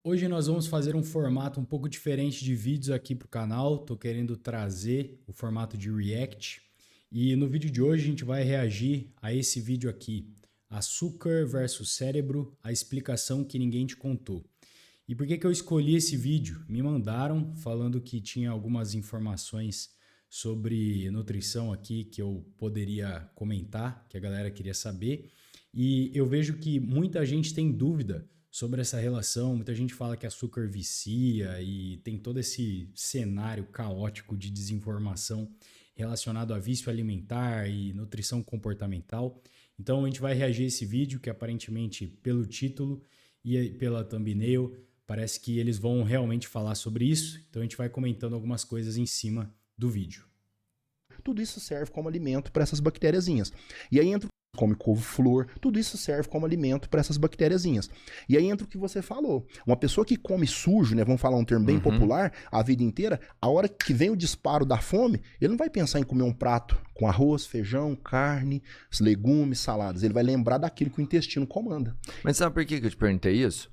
Hoje nós vamos fazer um formato um pouco diferente de vídeos aqui para o canal. Tô querendo trazer o formato de React. E no vídeo de hoje a gente vai reagir a esse vídeo aqui. Açúcar versus cérebro, a explicação que ninguém te contou. E por que eu escolhi esse vídeo? Me mandaram falando que tinha algumas informações sobre nutrição aqui que eu poderia comentar, que a galera queria saber. E eu vejo que muita gente tem dúvida sobre essa relação, muita gente fala que açúcar vicia e tem todo esse cenário caótico de desinformação relacionado a vício alimentar e nutrição comportamental. Então a gente vai reagir a esse vídeo que aparentemente pelo título e pela thumbnail parece que eles vão realmente falar sobre isso. Então a gente vai comentando algumas coisas em cima do vídeo. Tudo isso serve como alimento para essas bactériazinhas. E aí entra come couve-flor, tudo isso serve como alimento para essas bactériazinhas. E aí entra o que você falou. Uma pessoa que come sujo, né, vamos falar um termo bem popular, a vida inteira, a hora que vem o disparo da fome, ele não vai pensar em comer um prato com arroz, feijão, carne, legumes, saladas. Ele vai lembrar daquilo que o intestino comanda. Mas sabe por que eu te perguntei isso?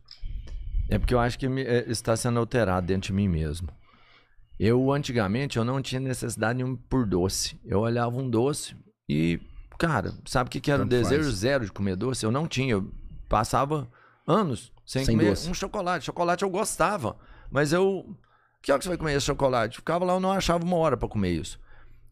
É porque eu acho que está sendo alterado dentro de mim mesmo. Antigamente, eu não tinha necessidade nenhuma por doce. Eu olhava um doce e... Cara, sabe o que era o desejo zero de comer doce? Eu não tinha, eu passava anos sem comer doce. Um chocolate. Chocolate eu gostava, mas que hora que você vai comer esse chocolate? Ficava lá, eu não achava uma hora pra comer isso.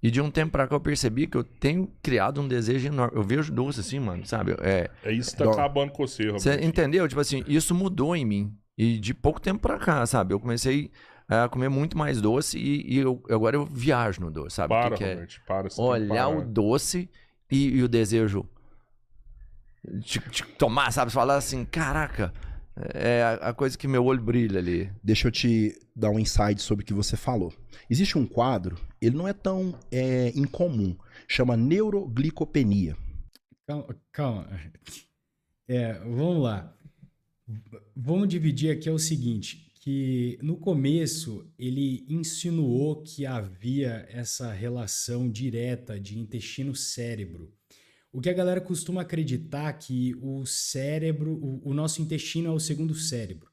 E de um tempo pra cá eu percebi que eu tenho criado um desejo enorme. Eu vejo doce assim, mano, sabe? É isso que tá acabando com você, Roberto. Você entendeu? Tipo assim, isso mudou em mim. E de pouco tempo pra cá, sabe? Eu comecei a comer muito mais doce e agora eu viajo no doce, sabe? Robert, para. Olhar o doce... E o desejo de tomar, sabe? Falar assim, caraca, é a coisa que meu olho brilha ali. Deixa eu te dar um insight sobre o que você falou. Existe um quadro, ele não é tão incomum, chama neuroglicopenia. Calma. Vamos lá. Vamos dividir aqui o seguinte, que no começo ele insinuou que havia essa relação direta de intestino-cérebro. O que a galera costuma acreditar que o cérebro, o nosso intestino é o segundo cérebro.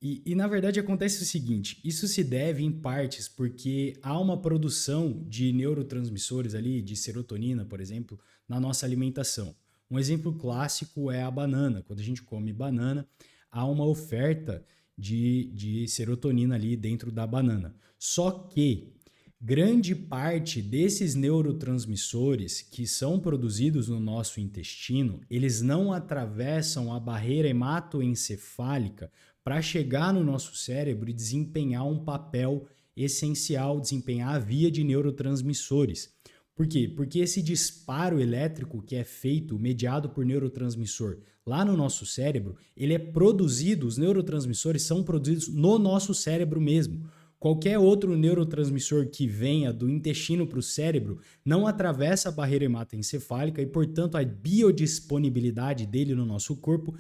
E na verdade acontece o seguinte, isso se deve em partes porque há uma produção de neurotransmissores ali, de serotonina, por exemplo, na nossa alimentação. Um exemplo clássico é a banana. Quando a gente come banana, há uma oferta de serotonina ali dentro da banana. Só que grande parte desses neurotransmissores que são produzidos no nosso intestino, eles não atravessam a barreira hematoencefálica para chegar no nosso cérebro e desempenhar um papel essencial, desempenhar a via de neurotransmissores. Por quê? Porque esse disparo elétrico que é feito, mediado por neurotransmissor lá no nosso cérebro, ele é produzido, os neurotransmissores são produzidos no nosso cérebro mesmo. Qualquer outro neurotransmissor que venha do intestino para o cérebro não atravessa a barreira hematoencefálica e, portanto, a biodisponibilidade dele no nosso corpo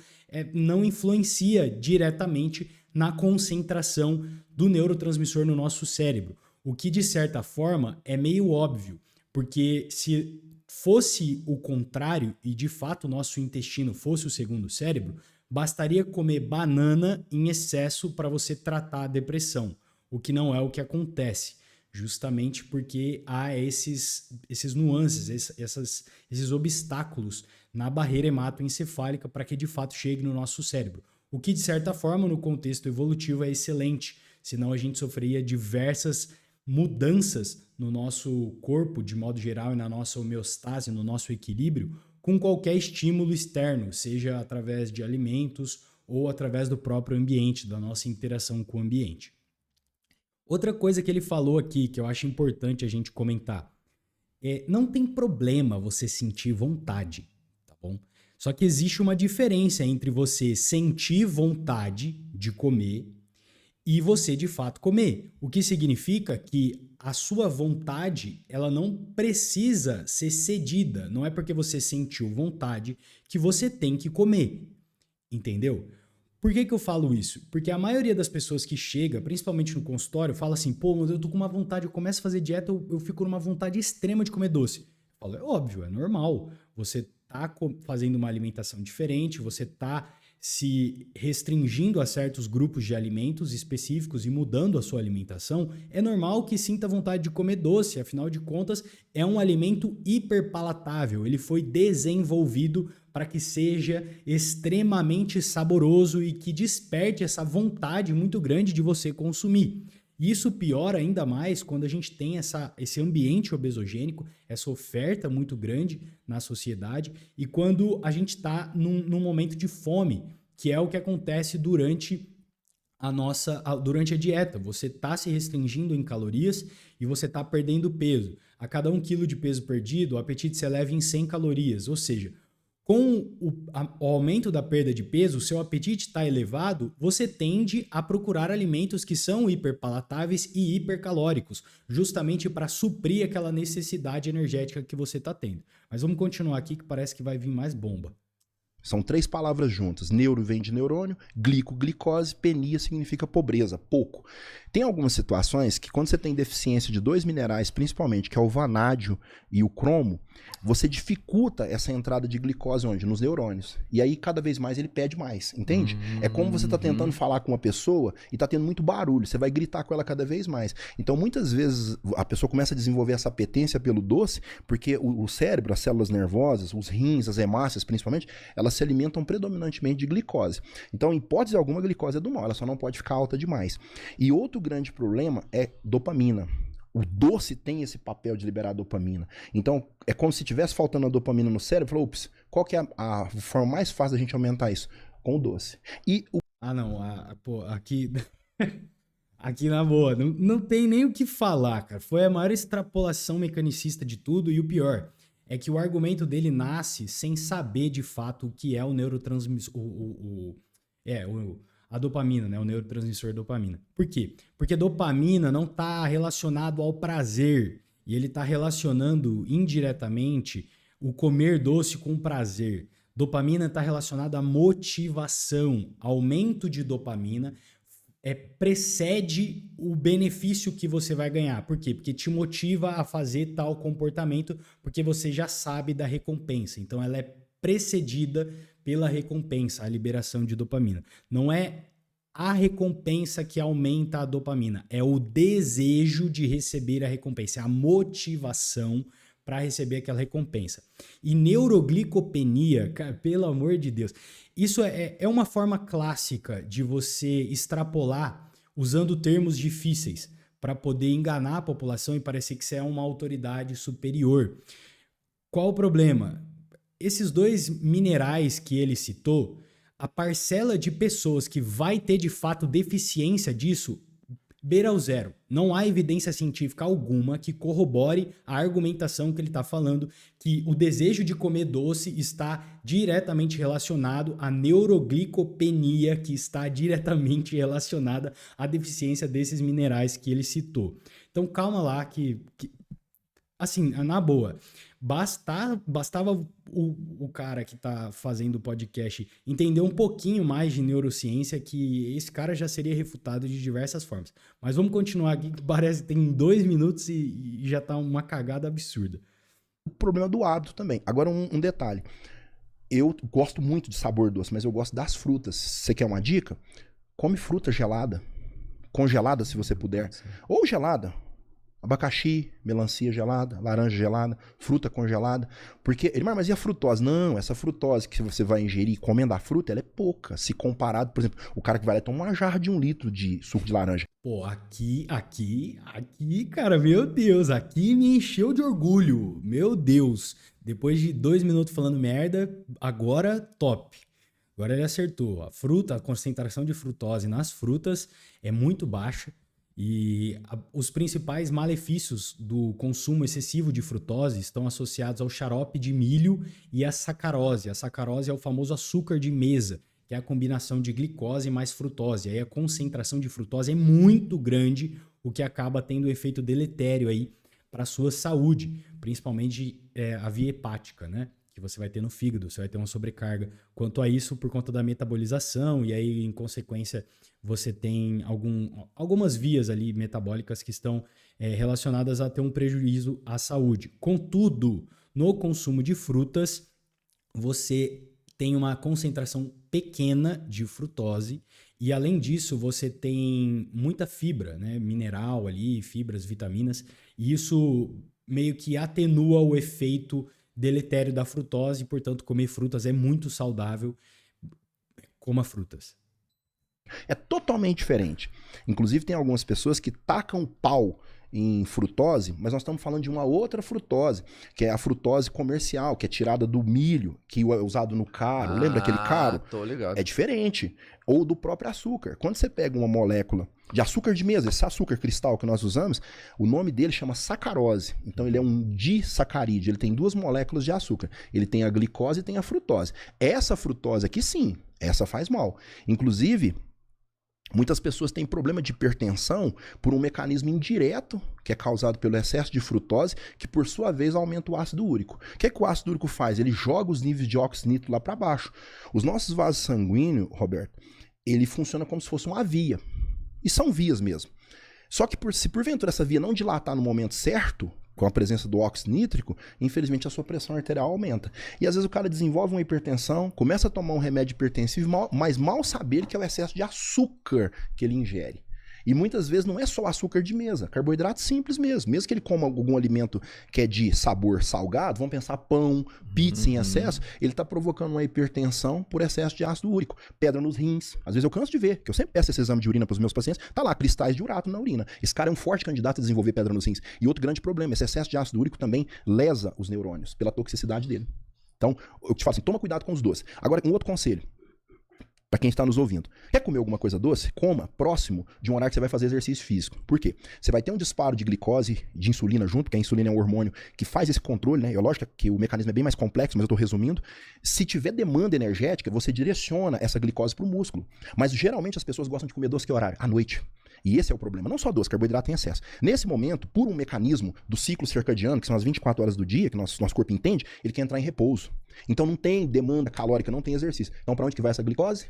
não influencia diretamente na concentração do neurotransmissor no nosso cérebro. O que, de certa forma, é meio óbvio. Porque se fosse o contrário e de fato o nosso intestino fosse o segundo cérebro, bastaria comer banana em excesso para você tratar a depressão, o que não é o que acontece, justamente porque há esses nuances, esses obstáculos na barreira hematoencefálica para que de fato chegue no nosso cérebro. O que de certa forma no contexto evolutivo é excelente, senão a gente sofreria diversas mudanças no nosso corpo, de modo geral, e na nossa homeostase, no nosso equilíbrio, com qualquer estímulo externo, seja através de alimentos ou através do próprio ambiente, da nossa interação com o ambiente. Outra coisa que ele falou aqui, que eu acho importante a gente comentar, não tem problema você sentir vontade, tá bom? Só que existe uma diferença entre você sentir vontade de comer e você de fato comer, o que significa que a sua vontade ela não precisa ser cedida, não é porque você sentiu vontade que você tem que comer, entendeu? Por que eu falo isso? Porque a maioria das pessoas que chega, principalmente no consultório, fala assim, pô, eu tô com uma vontade, eu começo a fazer dieta, eu fico numa vontade extrema de comer doce. Eu falo, é óbvio, é normal, você tá fazendo uma alimentação diferente, você tá se restringindo a certos grupos de alimentos específicos e mudando a sua alimentação, é normal que sinta vontade de comer doce, afinal de contas, é um alimento hiperpalatável, ele foi desenvolvido para que seja extremamente saboroso e que desperte essa vontade muito grande de você consumir. Isso piora ainda mais quando a gente tem esse ambiente obesogênico, essa oferta muito grande na sociedade e quando a gente está num momento de fome, que é o que acontece durante a dieta. Você está se restringindo em calorias e você está perdendo peso. A cada 1 quilo de peso perdido, o apetite se eleva em 100 calorias, ou seja, com o aumento da perda de peso, o seu apetite está elevado, você tende a procurar alimentos que são hiperpalatáveis e hipercalóricos, justamente para suprir aquela necessidade energética que você está tendo. Mas vamos continuar aqui que parece que vai vir mais bomba. São 3 palavras juntas. Neuro vem de neurônio, glicose, penia significa pobreza, pouco. Tem algumas situações que quando você tem deficiência de 2 minerais, principalmente, que é o vanádio e o cromo, você dificulta essa entrada de glicose onde? Nos neurônios. E aí, cada vez mais, ele pede mais, entende? É como você está tentando falar com uma pessoa e está tendo muito barulho. Você vai gritar com ela cada vez mais. Então, muitas vezes, a pessoa começa a desenvolver essa apetência pelo doce, porque o cérebro, as células nervosas, os rins, as hemácias, principalmente, elas se alimentam predominantemente de glicose. Então, em hipótese alguma, a glicose é do mal. Ela só não pode ficar alta demais. E outro grande problema é dopamina. O doce tem esse papel de liberar dopamina. Então, é como se tivesse faltando a dopamina no cérebro. Falou, ups, qual que é a forma mais fácil da gente aumentar isso? Com o doce. E o... Ah, não. Pô, aqui... aqui na boa, não tem nem o que falar, cara. Foi a maior extrapolação mecanicista de tudo e o pior é que o argumento dele nasce sem saber de fato o que é o neurotransmissor... A dopamina, né? O neurotransmissor dopamina. Por quê? Porque dopamina não está relacionado ao prazer. E ele está relacionando indiretamente o comer doce com prazer. Dopamina está relacionada à motivação. Aumento de dopamina precede o benefício que você vai ganhar. Por quê? Porque te motiva a fazer tal comportamento, porque você já sabe da recompensa. Então, ela é precedida pela recompensa, a liberação de dopamina. Não é a recompensa que aumenta a dopamina, é o desejo de receber a recompensa, é a motivação para receber aquela recompensa. E neuroglicopenia, cara, pelo amor de Deus, isso é uma forma clássica de você extrapolar usando termos difíceis para poder enganar a população e parecer que você é uma autoridade superior. Qual o problema? Esses 2 minerais que ele citou, a parcela de pessoas que vai ter de fato deficiência disso beira o zero. Não há evidência científica alguma que corrobore a argumentação que ele está falando, que o desejo de comer doce está diretamente relacionado à neuroglicopenia, que está diretamente relacionada à deficiência desses minerais que ele citou. Então calma lá que assim, na boa, bastava o cara que tá fazendo o podcast entender um pouquinho mais de neurociência, que esse cara já seria refutado de diversas formas. Mas vamos continuar aqui, que parece que tem 2 minutos e já tá uma cagada absurda. O problema do hábito também. Agora um detalhe. Eu gosto muito de sabor doce, mas eu gosto das frutas. Você quer uma dica? Come fruta gelada. Congelada, se você puder. Ou gelada. Abacaxi, melancia gelada, laranja gelada, fruta congelada. Porque, mas e a frutose? Não, essa frutose que você vai ingerir comendo a fruta, ela é pouca. Se comparado, por exemplo, o cara que vai lá tomar uma jarra de 1 litro de suco de laranja. Pô, aqui, cara, meu Deus, aqui me encheu de orgulho. Meu Deus. Depois de 2 minutos falando merda, agora top. Agora ele acertou. A concentração de frutose nas frutas é muito baixa. E os principais malefícios do consumo excessivo de frutose estão associados ao xarope de milho e à sacarose. A sacarose é o famoso açúcar de mesa, que é a combinação de glicose mais frutose. Aí a concentração de frutose é muito grande, o que acaba tendo um efeito deletério aí para a sua saúde, principalmente a via hepática, né? Que você vai ter no fígado, você vai ter uma sobrecarga quanto a isso por conta da metabolização, e aí, em consequência, você tem algumas vias ali metabólicas que estão relacionadas a ter um prejuízo à saúde. Contudo, no consumo de frutas, você tem uma concentração pequena de frutose e, além disso, você tem muita fibra, né? Mineral ali, fibras, vitaminas, e isso meio que atenua o efeito deletério da frutose, e, portanto, comer frutas é muito saudável. Coma frutas. É totalmente diferente. Inclusive, tem algumas pessoas que tacam pau em frutose, mas nós estamos falando de uma outra frutose, que é a frutose comercial, que é tirada do milho, que é usado no caro. Lembra aquele caro? Tô ligado. É diferente. Ou do próprio açúcar. Quando você pega uma molécula de açúcar de mesa, esse açúcar cristal que nós usamos, o nome dele chama sacarose. Então ele é um disacarídeo, ele tem 2 moléculas de açúcar. Ele tem a glicose e tem a frutose. Essa frutose aqui, sim, essa faz mal. Inclusive, muitas pessoas têm problema de hipertensão por um mecanismo indireto, que é causado pelo excesso de frutose, que por sua vez aumenta o ácido úrico. O que é que o ácido úrico faz? Ele joga os níveis de óxido nítrico lá para baixo. Os nossos vasos sanguíneos, Roberto, ele funciona como se fosse uma via. E são vias mesmo. Só que se porventura essa via não dilatar no momento certo, com a presença do óxido nítrico, infelizmente a sua pressão arterial aumenta. E às vezes o cara desenvolve uma hipertensão, começa a tomar um remédio hipertensivo, mas mal saber que é o excesso de açúcar que ele ingere. E muitas vezes não é só açúcar de mesa, carboidrato simples mesmo. Mesmo que ele coma algum alimento que é de sabor salgado, vamos pensar pão, pizza em excesso, ele está provocando uma hipertensão por excesso de ácido úrico. Pedra nos rins. Às vezes eu canso de ver, que eu sempre peço esse exame de urina para os meus pacientes, tá lá, cristais de urato na urina. Esse cara é um forte candidato a desenvolver pedra nos rins. E outro grande problema, esse excesso de ácido úrico também lesa os neurônios, pela toxicidade dele. Então, eu te falo assim, toma cuidado com os doces. Agora, um outro conselho. Para quem está nos ouvindo. Quer comer alguma coisa doce? Coma próximo de um horário que você vai fazer exercício físico. Por quê? Você vai ter um disparo de glicose, de insulina junto, porque a insulina é um hormônio que faz esse controle, né? É lógico que o mecanismo é bem mais complexo, mas eu estou resumindo. Se tiver demanda energética, você direciona essa glicose para o músculo. Mas geralmente as pessoas gostam de comer doce que horário? À noite. E esse é o problema. Não só doce, carboidrato em excesso. Nesse momento, por um mecanismo do ciclo circadiano, que são as 24 horas do dia, que nosso corpo entende, ele quer entrar em repouso. Então não tem demanda calórica, não tem exercício. Então para onde que vai essa glicose?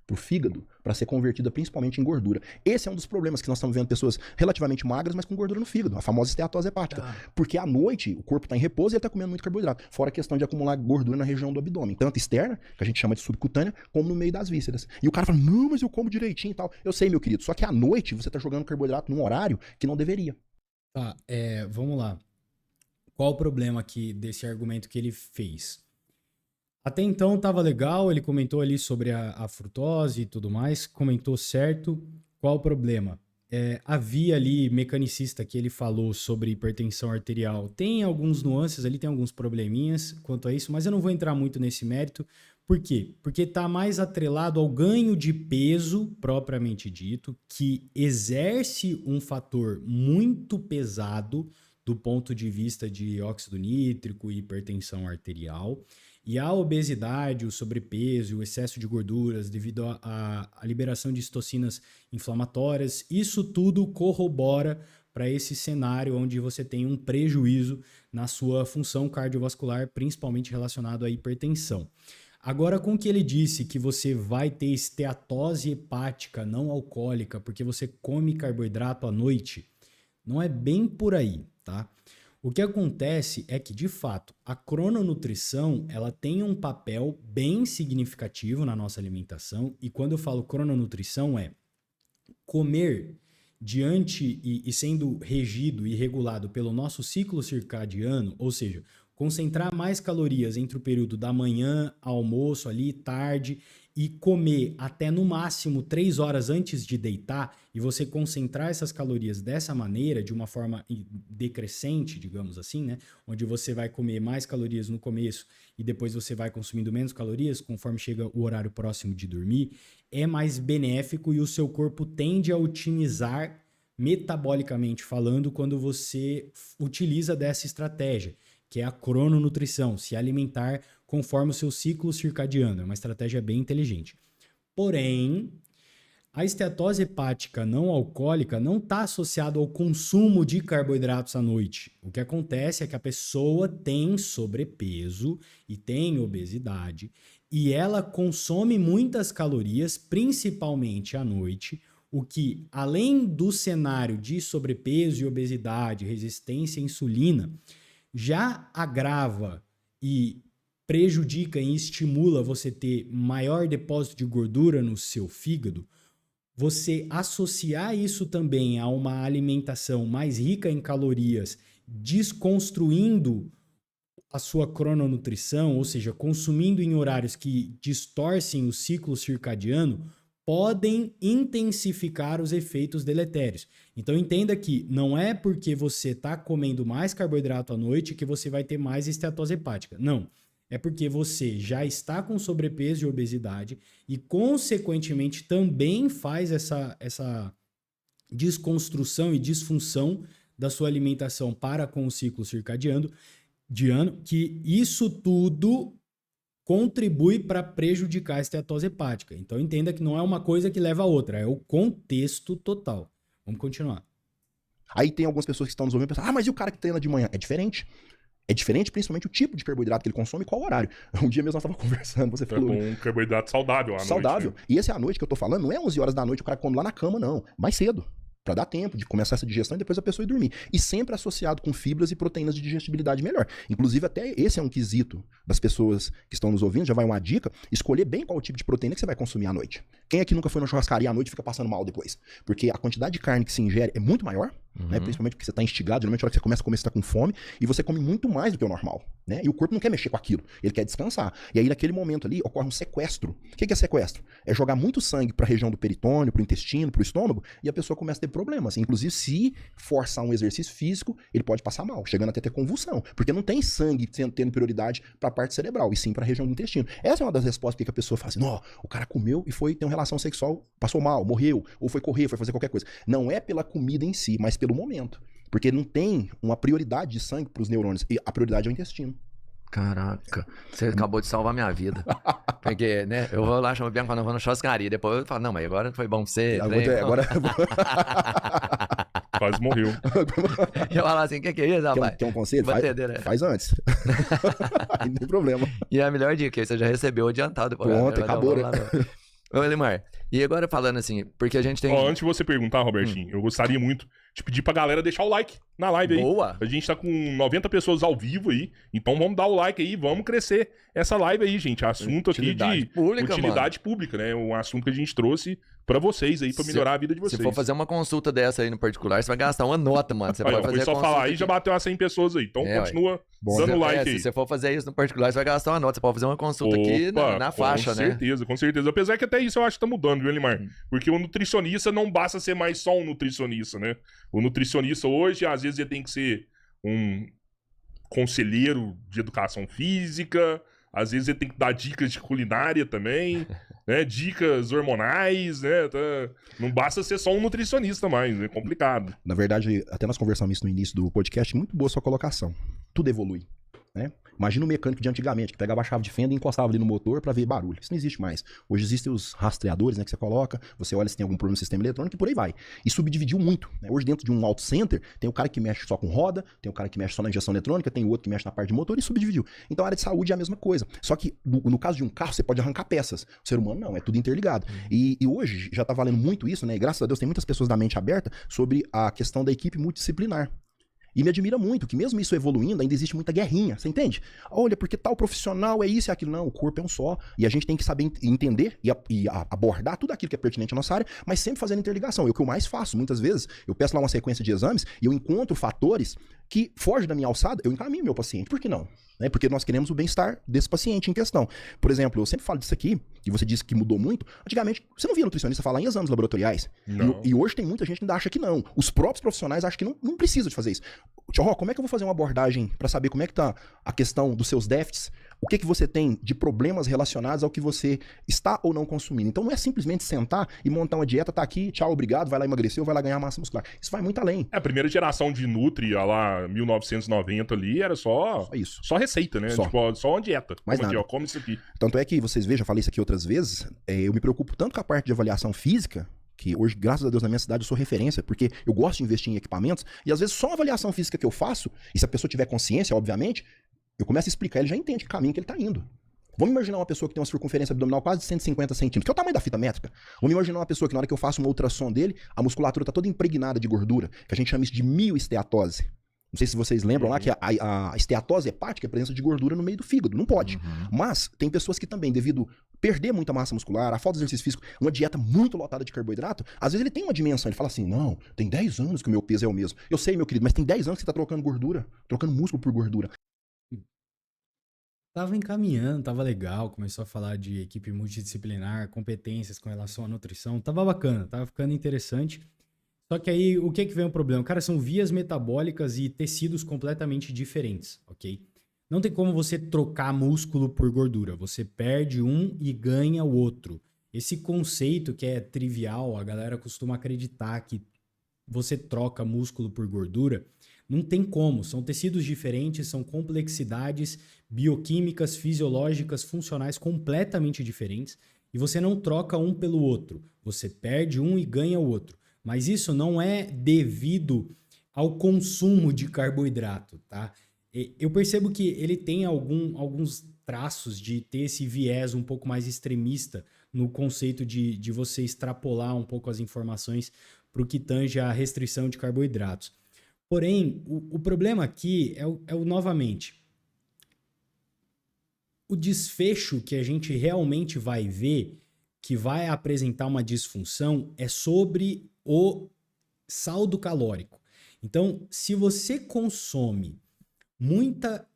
Pro fígado, para ser convertida principalmente em gordura. Esse é um dos problemas que nós estamos vendo pessoas relativamente magras, mas com gordura no fígado, a famosa esteatose hepática. Porque à noite o corpo está em repouso e ele está comendo muito carboidrato. Fora a questão de acumular gordura na região do abdômen, tanto externa, que a gente chama de subcutânea, como no meio das vísceras. E o cara fala, não, mas eu como direitinho e tal. Eu sei, meu querido, só que à noite você está jogando carboidrato num horário que não deveria. Tá, vamos lá. Qual o problema aqui desse argumento que ele fez? Até então estava legal, ele comentou ali sobre a frutose e tudo mais, comentou certo. Qual o problema? Havia ali mecanicista que ele falou sobre hipertensão arterial. Tem alguns nuances ali, tem alguns probleminhas quanto a isso, mas eu não vou entrar muito nesse mérito. Por quê? Porque está mais atrelado ao ganho de peso, propriamente dito, que exerce um fator muito pesado do ponto de vista de óxido nítrico e hipertensão arterial. E a obesidade, o sobrepeso, o excesso de gorduras devido à liberação de citocinas inflamatórias, isso tudo corrobora para esse cenário onde você tem um prejuízo na sua função cardiovascular, principalmente relacionado à hipertensão. Agora, com o que ele disse que você vai ter esteatose hepática não alcoólica porque você come carboidrato à noite, não é bem por aí, tá? O que acontece é que, de fato, a crononutrição ela tem um papel bem significativo na nossa alimentação, e quando eu falo crononutrição é comer diante e sendo regido e regulado pelo nosso ciclo circadiano, ou seja, concentrar mais calorias entre o período da manhã, almoço ali, tarde, e comer até no máximo 3 horas antes de deitar, e você concentrar essas calorias dessa maneira, de uma forma decrescente, digamos assim, né? Onde você vai comer mais calorias no começo e depois você vai consumindo menos calorias conforme chega o horário próximo de dormir, é mais benéfico e o seu corpo tende a otimizar metabolicamente falando quando você utiliza dessa estratégia, que é a crononutrição, se alimentar conforme o seu ciclo circadiano. É uma estratégia bem inteligente. Porém, a esteatose hepática não alcoólica não está associada ao consumo de carboidratos à noite. O que acontece é que a pessoa tem sobrepeso e tem obesidade e ela consome muitas calorias, principalmente à noite, o que, além do cenário de sobrepeso e obesidade, resistência à insulina, já agrava e prejudica e estimula você ter maior depósito de gordura no seu fígado, você associar isso também a uma alimentação mais rica em calorias, desconstruindo a sua crononutrição, ou seja, consumindo em horários que distorcem o ciclo circadiano, podem intensificar os efeitos deletérios. Então entenda que não é porque você está comendo mais carboidrato à noite que você vai ter mais esteatose hepática. Não. É porque você já está com sobrepeso e obesidade e, consequentemente, também faz essa desconstrução e disfunção da sua alimentação para com o ciclo circadiano, que isso tudo contribui para prejudicar a esteatose hepática. Então, entenda que não é uma coisa que leva a outra, é o contexto total. Vamos continuar. Aí tem algumas pessoas que estão nos ouvindo e pensam, mas e o cara que treina de manhã? É diferente. É diferente, principalmente o tipo de carboidrato que ele consome e qual horário. Um dia mesmo nós estávamos conversando, você falou... É um carboidrato saudável à noite. Saudável. E esse à noite que eu tô falando não é 11 horas da noite o cara come lá na cama, não. Mais cedo. Pra dar tempo de começar essa digestão e depois a pessoa ir dormir. E sempre associado com fibras e proteínas de digestibilidade melhor. Inclusive, até esse é um quesito das pessoas que estão nos ouvindo, já vai uma dica, escolher bem qual o tipo de proteína que você vai consumir à noite. Quem aqui nunca foi na churrascaria à noite e fica passando mal depois? Porque a quantidade de carne que se ingere é muito maior, né? Principalmente porque você está instigado, geralmente na hora que você começa a comer, você está com fome, e você come muito mais do que o normal, né? E o corpo não quer mexer com aquilo, ele quer descansar. E aí, naquele momento ali, ocorre um sequestro. O que é sequestro? É jogar muito sangue para a região do peritônio, para o intestino, para o estômago, e a pessoa começa a ter problemas. Inclusive, se forçar um exercício físico, ele pode passar mal, chegando até ter convulsão, porque não tem sangue tendo prioridade para a parte cerebral, e sim para a região do intestino. Essa é uma das respostas que a pessoa fala assim, não, o cara comeu e foi ter uma relação sexual, passou mal, morreu, ou foi correr, foi fazer qualquer coisa. Não é pela comida em si, mas pelo momento. Porque não tem uma prioridade de sangue para os neurônios, e a prioridade é o intestino. Caraca, você acabou de salvar minha vida. Porque, né, eu vou lá, chamo o Bianco quando eu vou na churrascaria, depois eu falo, não, mas agora foi bom pra você. Agora... Quase morreu. Eu falo assim, o que é isso, rapaz? Quer um conselho? Faz antes. Não tem problema. E a melhor dica, você já recebeu adiantado. Pronto, acabou, né? Ô, Elimar, e agora falando assim, porque a gente tem... Antes de você perguntar, Robertinho, eu gostaria muito de pedir pra galera deixar o like na live aí. Boa! A gente tá com 90 pessoas ao vivo aí, então vamos dar o like aí, vamos crescer essa live aí, gente. Assunto aqui de utilidade pública, né? Um assunto que a gente trouxe pra vocês aí, pra melhorar a vida de vocês. Se for fazer uma consulta dessa aí no particular, você vai gastar uma nota, mano. Você pode fazer foi só falar aí, já bateu as 100 pessoas aí, então continua dando like aí. Se você for fazer isso no particular, você vai gastar uma nota. Você pode fazer uma consulta aqui na faixa, né? Com certeza. Apesar que até isso eu acho que tá mudando, viu, Elimar? Porque o nutricionista não basta ser mais só um nutricionista, né? O nutricionista hoje, às vezes, ele tem que ser um conselheiro de educação física, às vezes ele tem que dar dicas de culinária também, né? Dicas hormonais, né? Não basta ser só um nutricionista mais, é complicado. Na verdade, até nós conversamos isso no início do podcast, muito boa sua colocação. Tudo evolui, né? Imagina o mecânico de antigamente, que pegava a chave de fenda e encostava ali no motor para ver barulho. Isso não existe mais. Hoje existem os rastreadores, né, que você coloca, você olha se tem algum problema no sistema eletrônico e por aí vai. E subdividiu muito, né? Hoje dentro de um auto center, tem o cara que mexe só com roda, tem o cara que mexe só na injeção eletrônica, tem o outro que mexe na parte de motor e subdividiu. Então a área de saúde é a mesma coisa. Só que no caso de um carro, você pode arrancar peças. O ser humano não, é tudo interligado. E hoje já tá valendo muito isso, né? E graças a Deus tem muitas pessoas da mente aberta sobre a questão da equipe multidisciplinar. E me admira muito que mesmo isso evoluindo, ainda existe muita guerrinha, você entende? Olha, porque tal profissional é isso e aquilo. Não, o corpo é um só. E a gente tem que saber entender e abordar tudo aquilo que é pertinente à nossa área, mas sempre fazendo interligação. É o que eu mais faço. Muitas vezes, eu peço lá uma sequência de exames e eu encontro fatores que fogem da minha alçada, eu encaminho meu paciente. Por que não? Porque nós queremos o bem-estar desse paciente em questão. Por exemplo, eu sempre falo disso aqui, que você disse que mudou muito. Antigamente, você não via nutricionista falar em exames laboratoriais. E hoje tem muita gente que ainda acha que não. Os próprios profissionais acham que não precisa de fazer isso. Tio Ró, como é que eu vou fazer uma abordagem para saber como é que tá a questão dos seus déficits? O que você tem de problemas relacionados ao que você está ou não consumindo? Então não é simplesmente sentar e montar uma dieta, tá aqui, tchau, obrigado, vai lá emagrecer ou vai lá ganhar massa muscular. Isso vai muito além. A primeira geração de Nutri, lá 1990 ali, era só isso. Só receita, né? Só uma dieta. Mais nada. Aqui, ó, come isso aqui. Tanto é que vocês vejam, já falei isso aqui outras vezes, eu me preocupo tanto com a parte de avaliação física, que hoje, graças a Deus, na minha cidade eu sou referência, porque eu gosto de investir em equipamentos, e às vezes só a avaliação física que eu faço, e se a pessoa tiver consciência, obviamente, eu começo a explicar, ele já entende que caminho que ele tá indo. Vamos imaginar uma pessoa que tem uma circunferência abdominal quase de 150 centímetros, que é o tamanho da fita métrica. Vamos imaginar uma pessoa que na hora que eu faço uma ultrassom dele, a musculatura tá toda impregnada de gordura, que a gente chama isso de mioesteatose. Não sei se vocês lembram lá que a esteatose hepática é a presença de gordura no meio do fígado. Não pode. Mas tem pessoas que também, devido perder muita massa muscular, a falta de exercício físico, uma dieta muito lotada de carboidrato, às vezes ele tem uma dimensão, ele fala assim, não, tem 10 anos que o meu peso é o mesmo. Eu sei, meu querido, mas tem 10 anos que você tá trocando gordura, trocando músculo por gordura. Tava encaminhando, tava legal, começou a falar de equipe multidisciplinar, competências com relação à nutrição, tava bacana, tava ficando interessante. Só que aí, o que vem o problema? Cara, são vias metabólicas e tecidos completamente diferentes, ok? Não tem como você trocar músculo por gordura, você perde um e ganha o outro. Esse conceito que é trivial, a galera costuma acreditar que você troca músculo por gordura, não tem como, são tecidos diferentes, são complexidades bioquímicas, fisiológicas, funcionais completamente diferentes e você não troca um pelo outro, você perde um e ganha o outro. Mas isso não é devido ao consumo de carboidrato, tá? Eu percebo que ele tem alguns traços de ter esse viés um pouco mais extremista no conceito de você extrapolar um pouco as informações para o que tange a restrição de carboidratos. Porém, o problema aqui é novamente, o desfecho que a gente realmente vai ver, que vai apresentar uma disfunção, é sobre o saldo calórico. Então, se você consome muita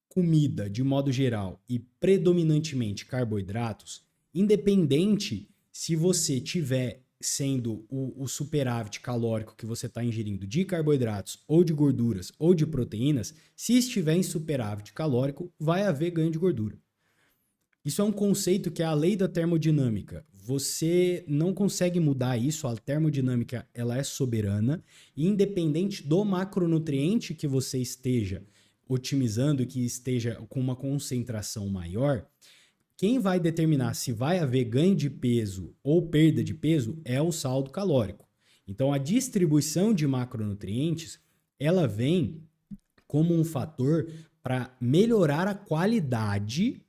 comida de modo geral e predominantemente carboidratos, independente se você tiver sendo o superávit calórico que você está ingerindo de carboidratos ou de gorduras ou de proteínas, se estiver em superávit calórico, vai haver ganho de gordura. Isso é um conceito que é a lei da termodinâmica. Você não consegue mudar isso, a termodinâmica ela é soberana, e independente do macronutriente que você esteja otimizando, que esteja com uma concentração maior, quem vai determinar se vai haver ganho de peso ou perda de peso é o saldo calórico. Então, a distribuição de macronutrientes, ela vem como um fator para melhorar a qualidade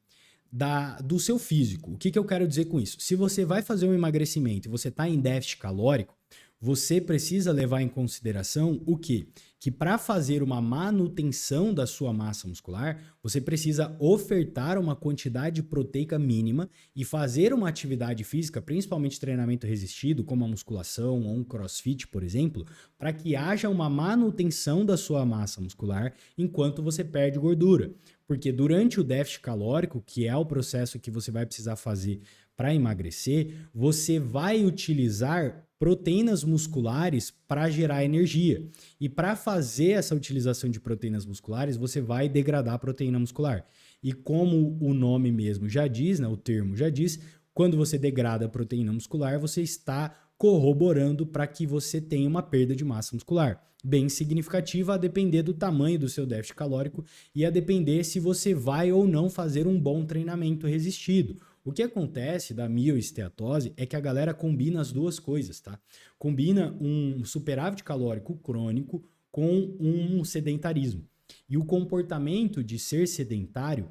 do seu físico. O que eu quero dizer com isso? Se você vai fazer um emagrecimento e você está em déficit calórico, você precisa levar em consideração o quê? Que para fazer uma manutenção da sua massa muscular, você precisa ofertar uma quantidade proteica mínima e fazer uma atividade física, principalmente treinamento resistido, como a musculação ou um crossfit, por exemplo, para que haja uma manutenção da sua massa muscular enquanto você perde gordura. Porque durante o déficit calórico, que é o processo que você vai precisar fazer para emagrecer, você vai utilizar proteínas musculares para gerar energia. E para fazer essa utilização de proteínas musculares, você vai degradar a proteína muscular. E como o nome mesmo já diz, né, o termo já diz, quando você degrada a proteína muscular, você está corroborando para que você tenha uma perda de massa muscular bem significativa, a depender do tamanho do seu déficit calórico e a depender se você vai ou não fazer um bom treinamento resistido. O que acontece da mioesteatose é que a galera combina as duas coisas, tá? Combina um superávit calórico crônico com um sedentarismo. E o comportamento de ser sedentário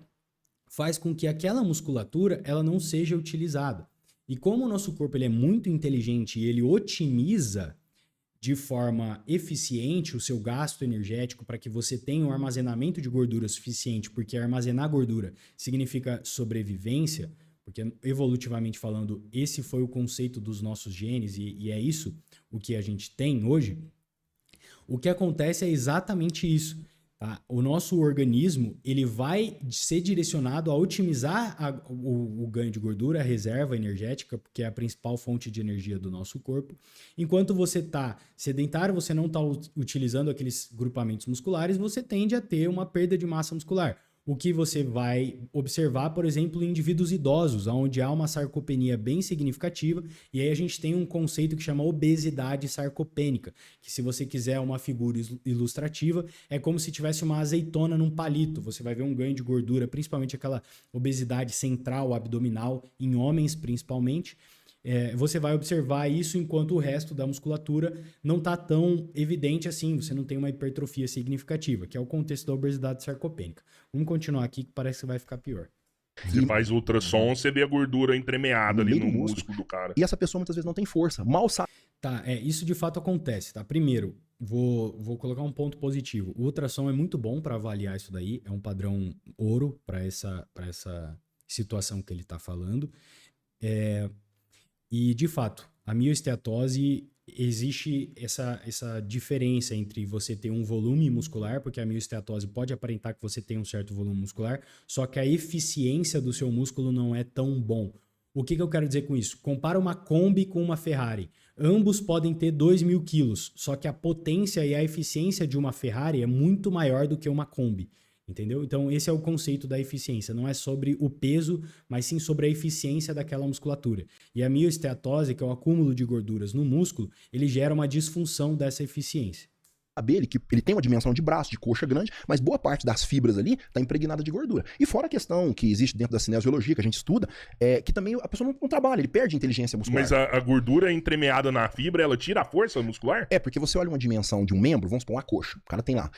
faz com que aquela musculatura ela não seja utilizada. E como o nosso corpo ele é muito inteligente e ele otimiza de forma eficiente o seu gasto energético para que você tenha um armazenamento de gordura suficiente, porque armazenar gordura significa sobrevivência, porque evolutivamente falando, esse foi o conceito dos nossos genes e é isso o que a gente tem hoje. O que acontece é exatamente isso. Tá? O nosso organismo ele vai ser direcionado a otimizar o ganho de gordura, a reserva energética, porque é a principal fonte de energia do nosso corpo. Enquanto você está sedentário, você não está utilizando aqueles grupamentos musculares, você tende a ter uma perda de massa muscular. O que você vai observar, por exemplo, em indivíduos idosos, onde há uma sarcopenia bem significativa, e aí a gente tem um conceito que chama obesidade sarcopênica, que se você quiser uma figura ilustrativa, é como se tivesse uma azeitona num palito, você vai ver um ganho de gordura, principalmente aquela obesidade central, abdominal, em homens principalmente. Você vai observar isso enquanto o resto da musculatura não está tão evidente assim, você não tem uma hipertrofia significativa, que é o contexto da obesidade sarcopênica. Vamos continuar aqui que parece que vai ficar pior. Você faz ultrassom, você vê a gordura entremeada ali no músculo do cara. E essa pessoa muitas vezes não tem força, mal sabe. Tá, isso de fato acontece, tá? Primeiro, vou colocar um ponto positivo. O ultrassom é muito bom para avaliar isso daí, é um padrão ouro para essa situação que ele está falando. E, de fato, a mioesteatose, existe essa diferença entre você ter um volume muscular, porque a mioesteatose pode aparentar que você tem um certo volume muscular, só que a eficiência do seu músculo não é tão bom. O que eu quero dizer com isso? Compara uma Kombi com uma Ferrari. Ambos podem ter 2.000 quilos, só que a potência e a eficiência de uma Ferrari é muito maior do que uma Kombi. Entendeu? Então, esse é o conceito da eficiência. Não é sobre o peso, mas sim sobre a eficiência daquela musculatura. E a mioesteatose, que é o acúmulo de gorduras no músculo, ele gera uma disfunção dessa eficiência. Dele, que ele tem uma dimensão de braço, de coxa grande, mas boa parte das fibras ali está impregnada de gordura. E fora a questão que existe dentro da cinesiologia, que a gente estuda, é que também a pessoa não trabalha, ele perde inteligência muscular. Mas a gordura entremeada na fibra, ela tira a força muscular? Porque você olha uma dimensão de um membro, vamos supor, uma coxa. O cara tem lá,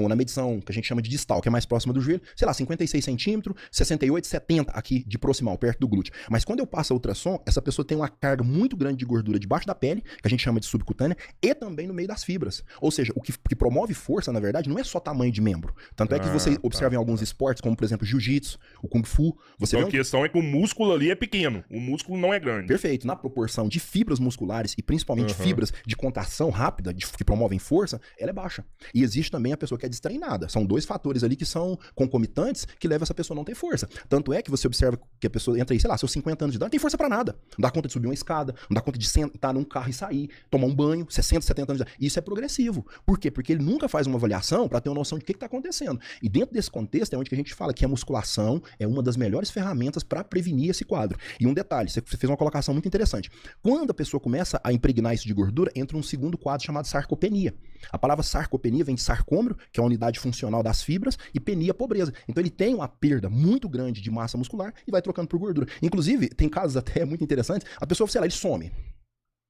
na medição que a gente chama de distal, que é mais próxima do joelho, sei lá, 56 centímetros, 68, 70 aqui de proximal, perto do glúteo. Mas quando eu passo a ultrassom, essa pessoa tem uma carga muito grande de gordura debaixo da pele, que a gente chama de subcutânea, e também no meio das fibras. Ou seja, o que promove força, na verdade, não é só tamanho de membro. Tanto é que você observa em alguns esportes, como por exemplo jiu-jitsu, o kung fu, você então a questão é que o músculo ali é pequeno, o músculo não é grande. Perfeito. Na proporção de fibras musculares e principalmente fibras de contração rápida, que promovem força, ela é baixa. E existe também a pessoa que é destreinada. São dois fatores ali que são concomitantes que levam essa pessoa a não ter força. Tanto é que você observa que a pessoa entra aí, sei lá, seus 50 anos de idade, não tem força pra nada. Não dá conta de subir uma escada, não dá conta de sentar num carro e sair, tomar um banho, 60, 70 anos de idade. Isso é progressivo. Por quê? Porque ele nunca faz uma avaliação para ter uma noção de o que está acontecendo. E dentro desse contexto é onde que a gente fala que a musculação é uma das melhores ferramentas para prevenir esse quadro. E um detalhe, você fez uma colocação muito interessante. Quando a pessoa começa a impregnar isso de gordura, entra um segundo quadro chamado sarcopenia. A palavra sarcopenia vem de sarcômero, que é a unidade funcional das fibras, e penia, pobreza. Então ele tem uma perda muito grande de massa muscular e vai trocando por gordura. Inclusive, tem casos até muito interessantes, a pessoa, sei lá, ele some.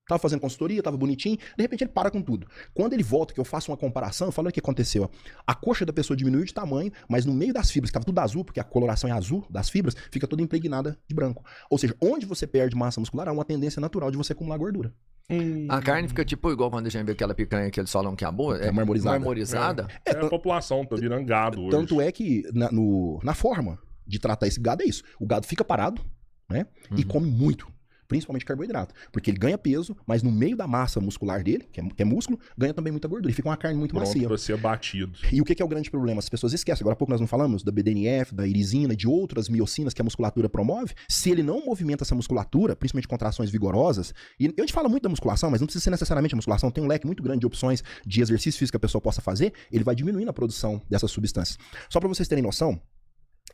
Tava fazendo consultoria, tava bonitinho, de repente ele para com tudo. Quando ele volta, que eu faço uma comparação, eu falo o que aconteceu. A coxa da pessoa diminuiu de tamanho, mas no meio das fibras, que tava tudo azul, porque a coloração é azul das fibras, fica toda impregnada de branco. Ou seja, onde você perde massa muscular, há uma tendência natural de você acumular gordura. A carne fica tipo igual quando a gente vê aquela picanha que eles falam que é boa, é marmorizada. A população tá virando gado hoje. Tanto é que na forma de tratar esse gado é isso. O gado fica parado, né? E come muito. Principalmente carboidrato, porque ele ganha peso, mas no meio da massa muscular dele, que é músculo, ganha também muita gordura, e fica uma carne muito macia. Pra ser abatido. E o que é o grande problema? As pessoas esquecem, agora há pouco nós não falamos da BDNF, da irisina, de outras miocinas que a musculatura promove. Se ele não movimenta essa musculatura, principalmente contrações vigorosas, e a gente fala muito da musculação, mas não precisa ser necessariamente a musculação, tem um leque muito grande de opções de exercício físico que a pessoa possa fazer, ele vai diminuindo a produção dessas substâncias. Só para vocês terem noção,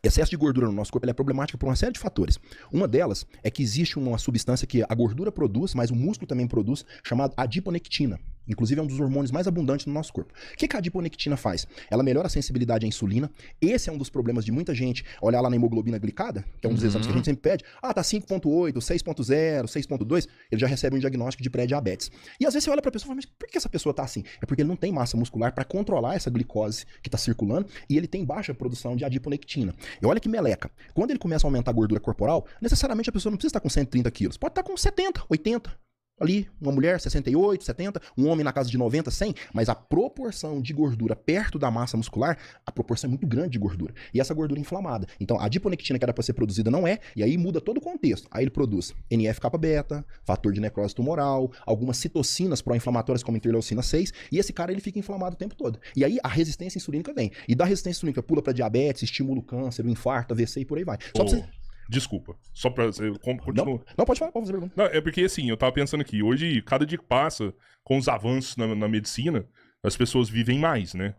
excesso de gordura no nosso corpo é problemático por uma série de fatores. Uma delas é que existe uma substância que a gordura produz, mas o músculo também produz, chamada adiponectina. Inclusive é um dos hormônios mais abundantes no nosso corpo. O que a adiponectina faz? Ela melhora a sensibilidade à insulina. Esse é um dos problemas de muita gente olhar lá na hemoglobina glicada, que é um dos exames que a gente sempre pede. Ah, tá 5.8, 6.0, 6.2. Ele já recebe um diagnóstico de pré-diabetes. E às vezes você olha pra pessoa e fala, mas por que essa pessoa tá assim? É porque ele não tem massa muscular para controlar essa glicose que tá circulando e ele tem baixa produção de adiponectina. E olha que meleca. Quando ele começa a aumentar a gordura corporal, necessariamente a pessoa não precisa estar com 130 quilos. Pode estar com 70, 80. Ali, uma mulher 68, 70, um homem na casa de 90, 100, mas a proporção de gordura perto da massa muscular, a proporção é muito grande de gordura. E essa gordura inflamada. Então, a adiponectina que era para ser produzida não é, e aí muda todo o contexto. Aí ele produz NF-kappa-beta, fator de necrose tumoral, algumas citocinas pró-inflamatórias como interleucina 6, e esse cara ele fica inflamado o tempo todo. E aí a resistência insulínica vem. E da resistência insulínica pula para diabetes, estimula o câncer, o infarto, AVC e por aí vai. Só pra você... Desculpa, só pra... Continua. Não, pode falar, pode fazer pergunta. Não, é porque assim, eu tava pensando aqui, hoje, cada dia que passa, com os avanços na medicina, as pessoas vivem mais, né?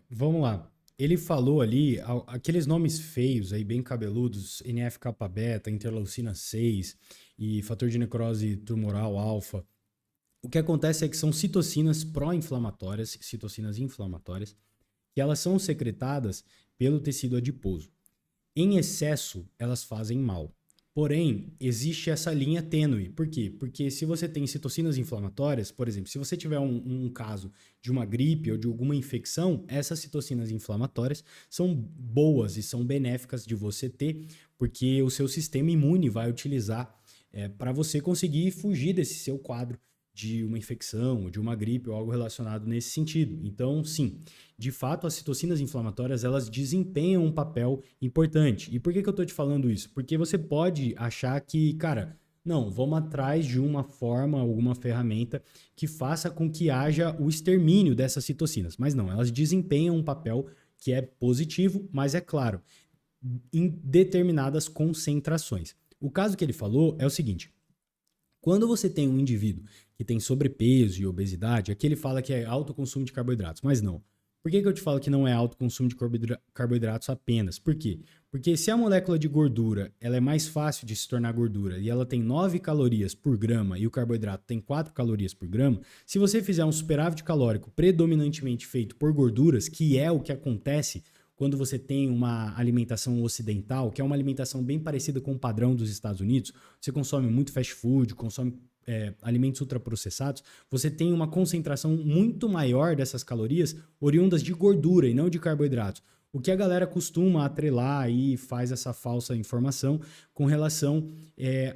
Vamos lá. Ele falou ali, aqueles nomes feios aí, bem cabeludos, NF-kappa-beta, interleucina 6 e fator de necrose tumoral alfa. O que acontece é que são citocinas pró-inflamatórias, citocinas inflamatórias, que elas são secretadas pelo tecido adiposo. Em excesso, elas fazem mal. Porém, existe essa linha tênue. Por quê? Porque se você tem citocinas inflamatórias, por exemplo, se você tiver um caso de uma gripe ou de alguma infecção, essas citocinas inflamatórias são boas e são benéficas de você ter, porque o seu sistema imune vai utilizar para você conseguir fugir desse seu quadro de uma infecção, de uma gripe ou algo relacionado nesse sentido. Então, sim, de fato, as citocinas inflamatórias, elas desempenham um papel importante. E por que eu tô te falando isso? Porque você pode achar que, cara, não, vamos atrás de uma forma, alguma ferramenta que faça com que haja o extermínio dessas citocinas. Mas não, elas desempenham um papel que é positivo, mas é claro, em determinadas concentrações. O caso que ele falou é o seguinte: quando você tem um indivíduo que tem sobrepeso e obesidade, aqui ele fala que é alto consumo de carboidratos, mas não. Por que eu te falo que não é alto consumo de carboidratos apenas? Por quê? Porque se a molécula de gordura ela é mais fácil de se tornar gordura e ela tem 9 calorias por grama e o carboidrato tem 4 calorias por grama, se você fizer um superávit calórico predominantemente feito por gorduras, que é o que acontece quando você tem uma alimentação ocidental, que é uma alimentação bem parecida com o padrão dos Estados Unidos, você consome muito fast food, consome alimentos ultraprocessados, você tem uma concentração muito maior dessas calorias oriundas de gordura e não de carboidratos. O que a galera costuma atrelar e faz essa falsa informação com relação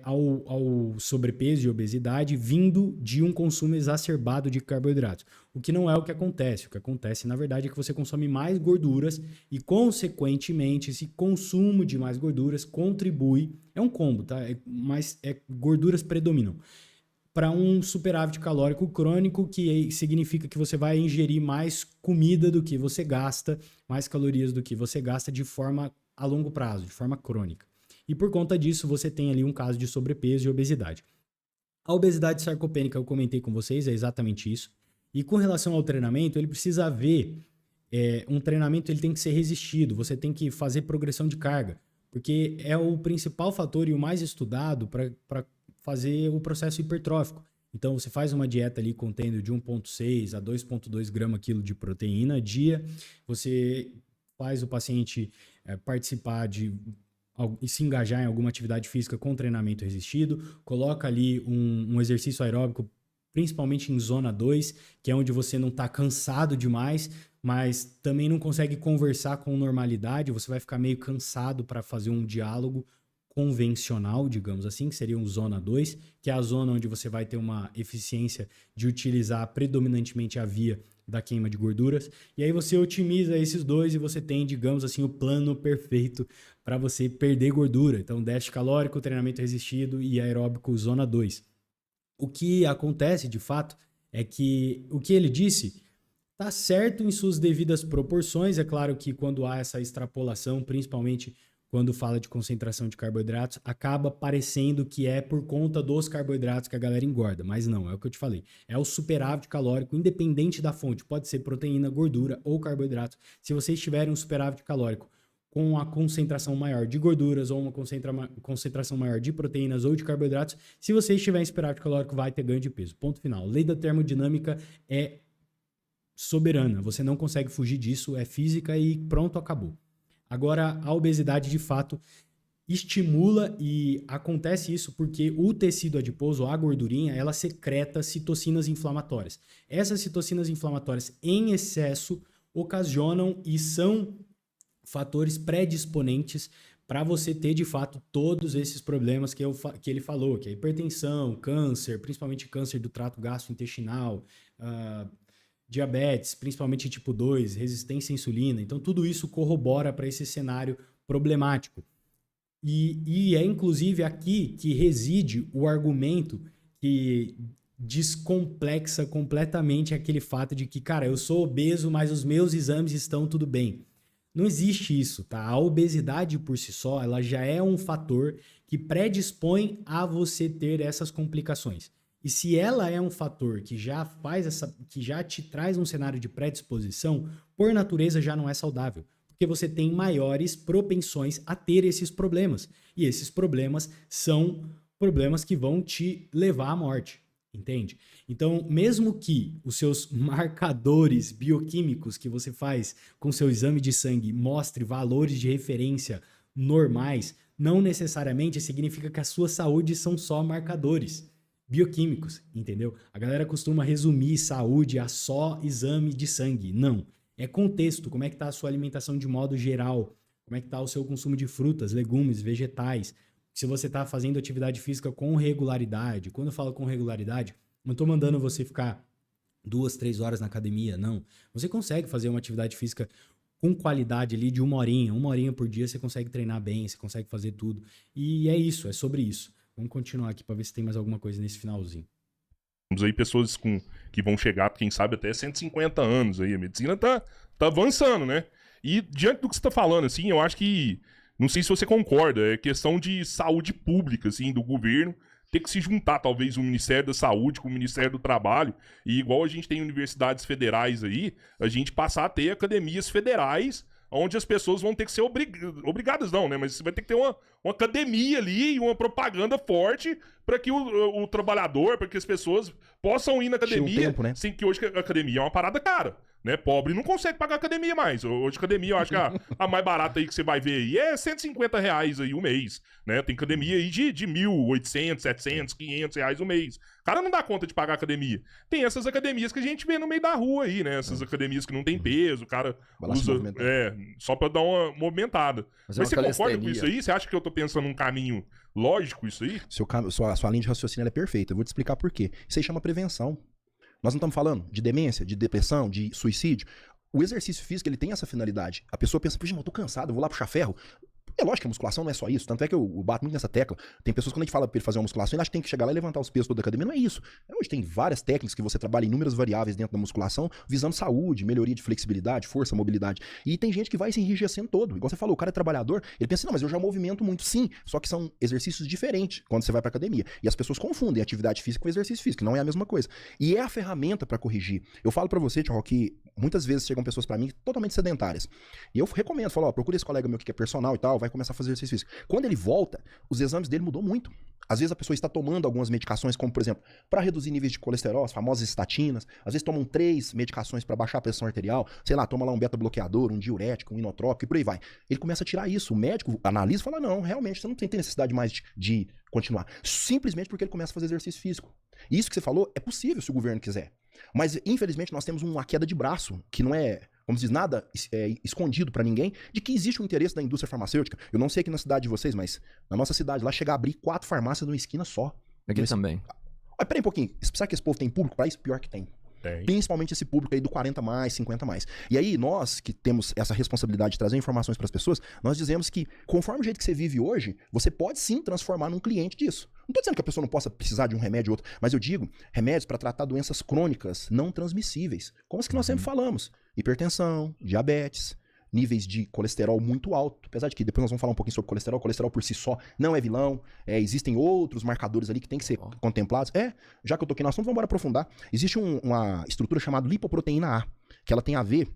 ao sobrepeso e obesidade vindo de um consumo exacerbado de carboidratos. O que não é o que acontece. O que acontece, na verdade, é que você consome mais gorduras e, consequentemente, esse consumo de mais gorduras contribui... É um combo, tá? Mas gorduras predominam para um superávit calórico crônico, que significa que você vai ingerir mais comida do que você gasta, mais calorias do que você gasta de forma a longo prazo, de forma crônica. E por conta disso, você tem ali um caso de sobrepeso e obesidade. A obesidade sarcopênica, eu comentei com vocês, é exatamente isso. E com relação ao treinamento, ele precisa haver um treinamento, ele tem que ser resistido, você tem que fazer progressão de carga, porque é o principal fator e o mais estudado para fazer o processo hipertrófico. Então, você faz uma dieta ali contendo de 1,6 a 2,2 grama-quilo de proteína a dia, você faz o paciente participar e se engajar em alguma atividade física com treinamento resistido, coloca ali um exercício aeróbico, principalmente em zona 2, que é onde você não está cansado demais, mas também não consegue conversar com normalidade, você vai ficar meio cansado para fazer um diálogo convencional, digamos assim, que seria um zona 2, que é a zona onde você vai ter uma eficiência de utilizar predominantemente a via da queima de gorduras, e aí você otimiza esses dois e você tem, digamos assim, o plano perfeito para você perder gordura. Então, déficit calórico, treinamento resistido e aeróbico zona 2. O que acontece, de fato, é que o que ele disse está certo em suas devidas proporções. É claro que quando há essa extrapolação, principalmente quando fala de concentração de carboidratos, acaba parecendo que é por conta dos carboidratos que a galera engorda, mas não, é o que eu te falei. É o superávit calórico, independente da fonte, pode ser proteína, gordura ou carboidratos. Se vocês tiverem um superávit calórico com a concentração maior de gorduras ou uma concentração maior de proteínas ou de carboidratos, se vocês tiverem superávit calórico, vai ter ganho de peso. Ponto final. Lei da termodinâmica é soberana, você não consegue fugir disso, é física e pronto, acabou. Agora, a obesidade, de fato, estimula e acontece isso porque o tecido adiposo, a gordurinha, ela secreta citocinas inflamatórias. Essas citocinas inflamatórias em excesso ocasionam e são fatores predisponentes para você ter, de fato, todos esses problemas que ele falou, que é hipertensão, câncer, principalmente câncer do trato gastrointestinal, diabetes, principalmente tipo 2, resistência à insulina. Então, tudo isso corrobora para esse cenário problemático. E é, inclusive, aqui que reside o argumento que descomplexa completamente aquele fato de que, cara, eu sou obeso, mas os meus exames estão tudo bem. Não existe isso, tá? A obesidade por si só, ela já é um fator que predispõe a você ter essas complicações. E se ela é um fator que já que já te traz um cenário de predisposição, por natureza já não é saudável, porque você tem maiores propensões a ter esses problemas. E esses problemas são problemas que vão te levar à morte, entende? Então, mesmo que os seus marcadores bioquímicos que você faz com seu exame de sangue mostre valores de referência normais, não necessariamente significa que a sua saúde são só marcadores bioquímicos, entendeu? A galera costuma resumir saúde a só exame de sangue. Não. É contexto, como é que tá a sua alimentação de modo geral, como é que tá o seu consumo de frutas, legumes, vegetais, se você tá fazendo atividade física com regularidade. Quando eu falo com regularidade, Não tô mandando você ficar 2, 3 horas na academia, não. Você consegue fazer uma atividade física com qualidade ali de 1 horinha por dia, você consegue treinar bem, você consegue fazer tudo. E é isso, é sobre isso. Vamos continuar aqui para ver se tem mais alguma coisa nesse finalzinho. Temos aí pessoas que vão chegar, quem sabe, até 150 anos aí. A medicina tá avançando, né? E diante do que você tá falando, assim, eu acho que, não sei se você concorda, é questão de saúde pública, assim, do governo, ter que se juntar, talvez, o Ministério da Saúde com o Ministério do Trabalho, e igual a gente tem universidades federais aí, a gente passar a ter academias federais, onde as pessoas vão ter que ser obrigadas, não, né? Mas você vai ter que ter uma academia ali e uma propaganda forte para que o trabalhador, para que as pessoas possam ir na academia, tempo, né? sem que hoje a academia é uma parada cara. Né? Pobre não consegue pagar academia mais. Hoje, academia, eu acho que a mais barata aí que você vai ver aí é R$150 aí o mês. Né? Tem academia aí de 1.800, 700, 500 reais o mês. O cara não dá conta de pagar academia. Tem essas academias que a gente vê no meio da rua aí, né? Essas academias que não tem peso, o cara usa só pra dar uma movimentada. Mas você concorda com isso aí? Você acha que eu tô pensando num caminho lógico isso aí? Sua linha de raciocínio é perfeita. Eu vou te explicar por quê. Isso aí chama prevenção. Nós não estamos falando de demência, de depressão, de suicídio. O exercício físico, ele tem essa finalidade. A pessoa pensa, puxa, eu tô cansado, eu vou lá puxar ferro. É lógico que a musculação não é só isso. Tanto é que eu bato muito nessa tecla. Tem pessoas, quando a gente fala pra ele fazer uma musculação, ele acha que tem que chegar lá e levantar os pesos toda a academia. Não é isso. Hoje tem várias técnicas que você trabalha inúmeras variáveis dentro da musculação, visando saúde, melhoria de flexibilidade, força, mobilidade. E tem gente que vai se enrijecendo todo. Igual você falou, o cara é trabalhador, ele pensa, não, mas eu já movimento muito. Sim, só que são exercícios diferentes quando você vai pra academia. E as pessoas confundem atividade física com exercício físico, não é a mesma coisa. E é a ferramenta pra corrigir. Eu falo pra você, Tiago, que muitas vezes chegam pessoas pra mim totalmente sedentárias. E eu recomendo, falo, ó, procura esse colega meu que é personal e tal, vai começar a fazer exercício físico. Quando ele volta, os exames dele mudou muito. Às vezes a pessoa está tomando algumas medicações, como por exemplo, para reduzir níveis de colesterol, as famosas estatinas. Às vezes tomam 3 medicações para baixar a pressão arterial. Sei lá, toma lá um beta-bloqueador, um diurético, um inotrópico e por aí vai. Ele começa a tirar isso. O médico analisa e fala, não, realmente, você não tem necessidade mais de continuar. Simplesmente porque ele começa a fazer exercício físico. E isso que você falou é possível se o governo quiser. Mas, infelizmente, nós temos uma queda de braço, que não é, como se diz, nada escondido pra ninguém, de que existe um interesse da indústria farmacêutica. Eu não sei aqui na cidade de vocês, mas na nossa cidade, lá chega a abrir 4 farmácias numa esquina só. Aqui também. Olha, peraí um pouquinho. Será que esse povo tem público pra isso? Pior que tem. Principalmente esse público aí do 40 mais, 50 mais. E aí, nós que temos essa responsabilidade de trazer informações para as pessoas, nós dizemos que, conforme o jeito que você vive hoje, você pode sim transformar num cliente disso. Não tô dizendo que a pessoa não possa precisar de um remédio ou outro, mas eu digo remédios para tratar doenças crônicas não transmissíveis, como as que nós sempre falamos: hipertensão, diabetes, níveis de colesterol muito alto, apesar de que depois nós vamos falar um pouquinho sobre colesterol. O colesterol por si só não é vilão, existem outros marcadores ali que tem que ser contemplados. Já que eu toquei no assunto, vamos embora aprofundar. Existe uma estrutura chamada lipoproteína A, que ela tem a ver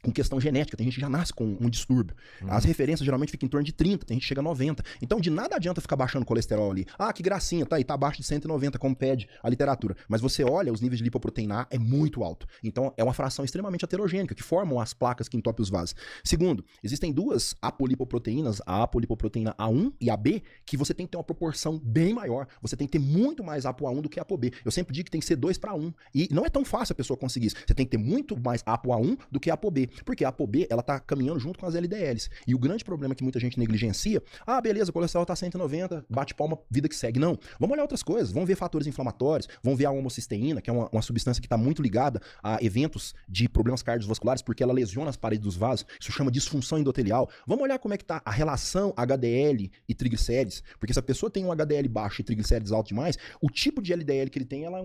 com questão genética. Tem gente que já nasce com um distúrbio. As referências geralmente ficam em torno de 30, tem gente que chega a 90. Então, de nada adianta ficar baixando colesterol ali. Ah, que gracinha, tá aí, tá abaixo de 190, como pede a literatura. Mas você olha, os níveis de lipoproteína A é muito alto. Então, é uma fração extremamente heterogênica, que formam as placas que entopem os vasos. Segundo, existem 2 apolipoproteínas, a apolipoproteína A1 e a B, que você tem que ter uma proporção bem maior. Você tem que ter muito mais ApoA1 do que ApoB. Eu sempre digo que tem que ser 2:1. E não é tão fácil a pessoa conseguir isso. Você tem que ter muito mais ApoA1 do que ApoB. Porque a ApoB, ela tá caminhando junto com as LDLs. E o grande problema que muita gente negligencia, beleza, o colesterol tá 190, bate palma, vida que segue. Não. Vamos olhar outras coisas. Vamos ver fatores inflamatórios, vamos ver a homocisteína, que é uma substância que está muito ligada a eventos de problemas cardiovasculares, porque ela lesiona as paredes dos vasos. Isso chama disfunção endotelial. Vamos olhar como é que tá a relação HDL e triglicérides, porque se a pessoa tem um HDL baixo e triglicérides alto demais, o tipo de LDL que ele tem, ela é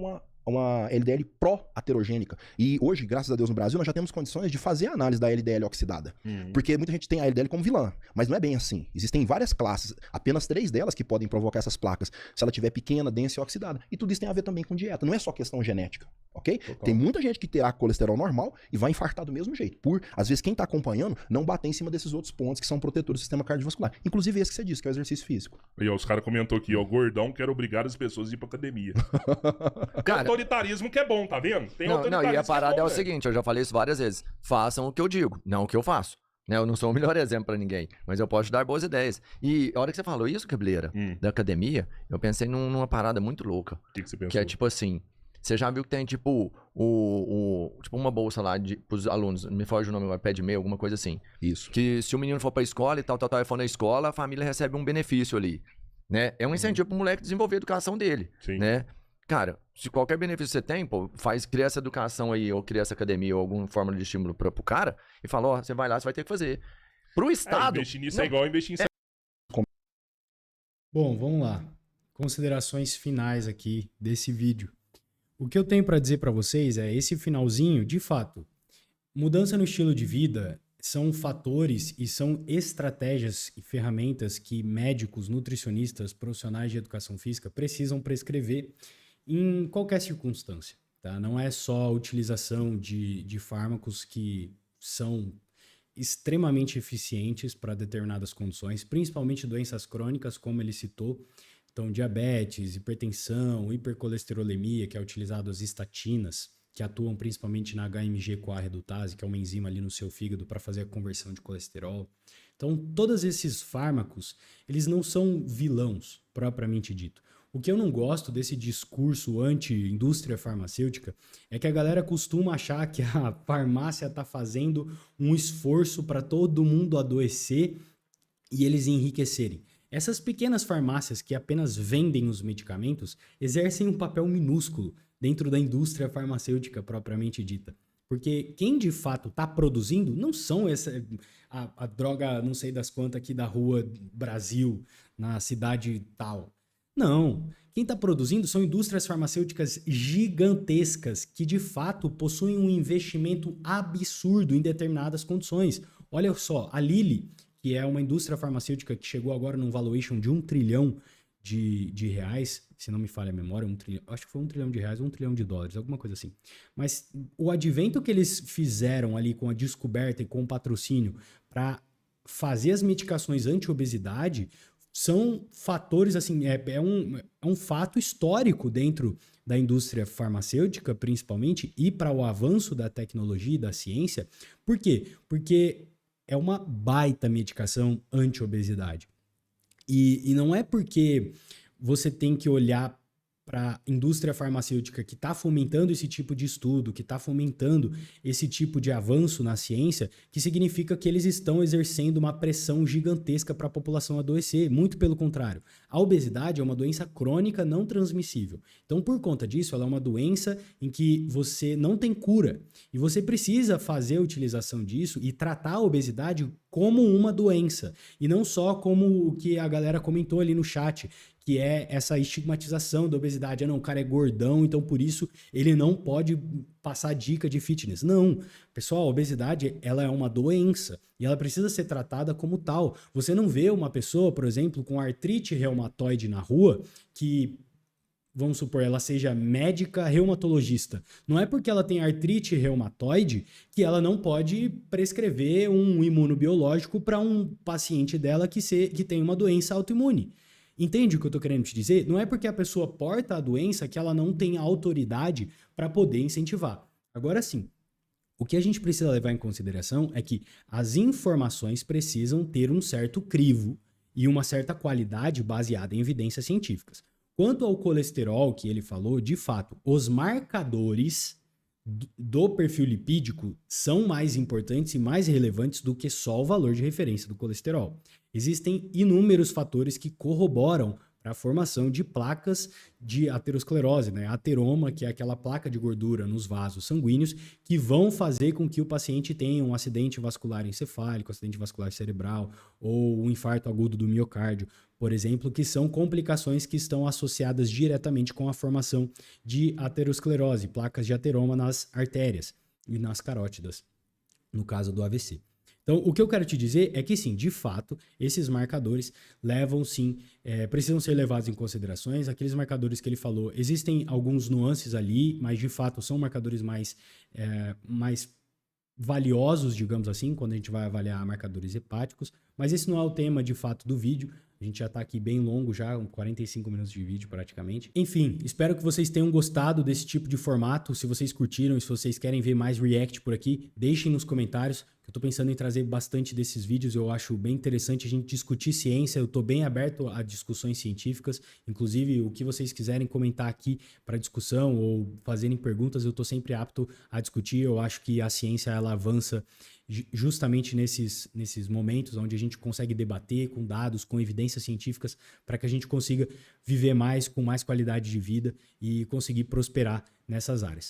uma LDL pró-aterogênica. E hoje, graças a Deus, no Brasil, nós já temos condições de fazer a análise da LDL oxidada. Porque muita gente tem a LDL como vilã, mas não é bem assim. Existem várias classes, apenas 3 delas que podem provocar essas placas, se ela tiver pequena, densa e oxidada. E tudo isso tem a ver também com dieta, não é só questão genética, ok? Total. Tem muita gente que terá colesterol normal e vai infartar do mesmo jeito. Às vezes, quem tá acompanhando não bater em cima desses outros pontos que são protetores do sistema cardiovascular. Inclusive esse que você disse, que é o exercício físico. E os caras comentou aqui, gordão quer obrigar as pessoas a ir pra academia. Cara, autoritarismo que é bom, tá vendo? Tem não, e a parada que é o velho. seguinte, eu já falei isso várias vezes. Façam o que eu digo, não o que eu faço. Né? Eu não sou o melhor exemplo pra ninguém, mas eu posso te dar boas ideias. E a hora que você falou isso, Cabeleira, da academia, eu pensei numa parada muito louca. O que você pensou? Que é tipo assim, você já viu que tem tipo tipo uma bolsa lá pros alunos, me foge o nome agora, pé de meio, alguma coisa assim. Isso. Que se o menino for pra escola e tal, e for na escola, a família recebe um benefício ali. Né? É um incentivo pro moleque desenvolver a educação dele. Sim. Né? Cara, se qualquer benefício você tem, pô, cria essa educação aí, ou cria essa academia, ou alguma forma de estímulo pro cara, e fala, ó, você vai lá, você vai ter que fazer. Pro Estado... investir nisso não, é igual investir em... Bom, vamos lá. Considerações finais aqui desse vídeo. O que eu tenho para dizer para vocês é esse finalzinho, de fato, mudança no estilo de vida são fatores e são estratégias e ferramentas que médicos, nutricionistas, profissionais de educação física precisam prescrever em qualquer circunstância, tá? Não é só a utilização de fármacos que são extremamente eficientes para determinadas condições, principalmente doenças crônicas, como ele citou. Então, diabetes, hipertensão, hipercolesterolemia, que é utilizado as estatinas, que atuam principalmente na HMG-CoA redutase, que é uma enzima ali no seu fígado para fazer a conversão de colesterol. Então, todos esses fármacos, eles não são vilãos, propriamente dito. O que eu não gosto desse discurso anti-indústria farmacêutica é que a galera costuma achar que a farmácia está fazendo um esforço para todo mundo adoecer e eles enriquecerem. Essas pequenas farmácias que apenas vendem os medicamentos exercem um papel minúsculo dentro da indústria farmacêutica propriamente dita. Porque quem de fato está produzindo não são a droga não sei das quantas aqui da rua Brasil, na cidade tal. Não. Quem está produzindo são indústrias farmacêuticas gigantescas que de fato possuem um investimento absurdo em determinadas condições. Olha só, a Lilly, que é uma indústria farmacêutica que chegou agora num valuation de 1 trilhão de reais, se não me falha a memória, acho que foi 1 trilhão de reais ou 1 trilhão de dólares, alguma coisa assim. Mas o advento que eles fizeram ali com a descoberta e com o patrocínio para fazer as medicações anti-obesidade são fatores, assim, é um fato histórico dentro da indústria farmacêutica, principalmente, e para o avanço da tecnologia e da ciência. Por quê? Porque é uma baita medicação anti-obesidade. E não é porque você tem que olhar para a indústria farmacêutica que está fomentando esse tipo de estudo, que está fomentando esse tipo de avanço na ciência, que significa que eles estão exercendo uma pressão gigantesca para a população adoecer. Muito pelo contrário. A obesidade é uma doença crônica não transmissível. Então, por conta disso, ela é uma doença em que você não tem cura. E você precisa fazer a utilização disso e tratar a obesidade como uma doença. E não só como o que a galera comentou ali no chat, que é essa estigmatização da obesidade. Não, o cara é gordão, então por isso ele não pode passar dica de fitness. Não, pessoal, a obesidade ela é uma doença e ela precisa ser tratada como tal. Você não vê uma pessoa, por exemplo, com artrite reumatoide na rua que, vamos supor, ela seja médica reumatologista. Não é porque ela tem artrite reumatoide que ela não pode prescrever um imunobiológico para um paciente dela que tem uma doença autoimune. Entende o que eu estou querendo te dizer? Não é porque a pessoa porta a doença que ela não tem autoridade para poder incentivar. Agora sim, o que a gente precisa levar em consideração é que as informações precisam ter um certo crivo e uma certa qualidade baseada em evidências científicas. Quanto ao colesterol que ele falou, de fato, os marcadores do perfil lipídico são mais importantes e mais relevantes do que só o valor de referência do colesterol. Existem inúmeros fatores que corroboram para a formação de placas de aterosclerose, né? Ateroma, que é aquela placa de gordura nos vasos sanguíneos que vão fazer com que o paciente tenha um acidente vascular encefálico, acidente vascular cerebral ou um infarto agudo do miocárdio, por exemplo, que são complicações que estão associadas diretamente com a formação de aterosclerose, placas de ateroma nas artérias e nas carótidas, no caso do AVC. Então, o que eu quero te dizer é que, sim, de fato, esses marcadores levam, sim, precisam ser levados em considerações. Aqueles marcadores que ele falou, existem alguns nuances ali, mas, de fato, são marcadores mais valiosos, digamos assim, quando a gente vai avaliar marcadores hepáticos. Mas esse não é o tema, de fato, do vídeo. A gente já está aqui bem longo já, 45 minutos de vídeo praticamente. Enfim, espero que vocês tenham gostado desse tipo de formato. Se vocês curtiram e se vocês querem ver mais react por aqui, deixem nos comentários, que Eu tô pensando em trazer bastante desses vídeos, eu acho bem interessante a gente discutir ciência, eu tô bem aberto a discussões científicas, inclusive o que vocês quiserem comentar aqui para discussão ou fazerem perguntas, eu tô sempre apto a discutir. Eu acho que a ciência ela avança justamente nesses momentos onde a gente consegue debater com dados, com evidências científicas, para que a gente consiga viver mais, com mais qualidade de vida e conseguir prosperar nessas áreas.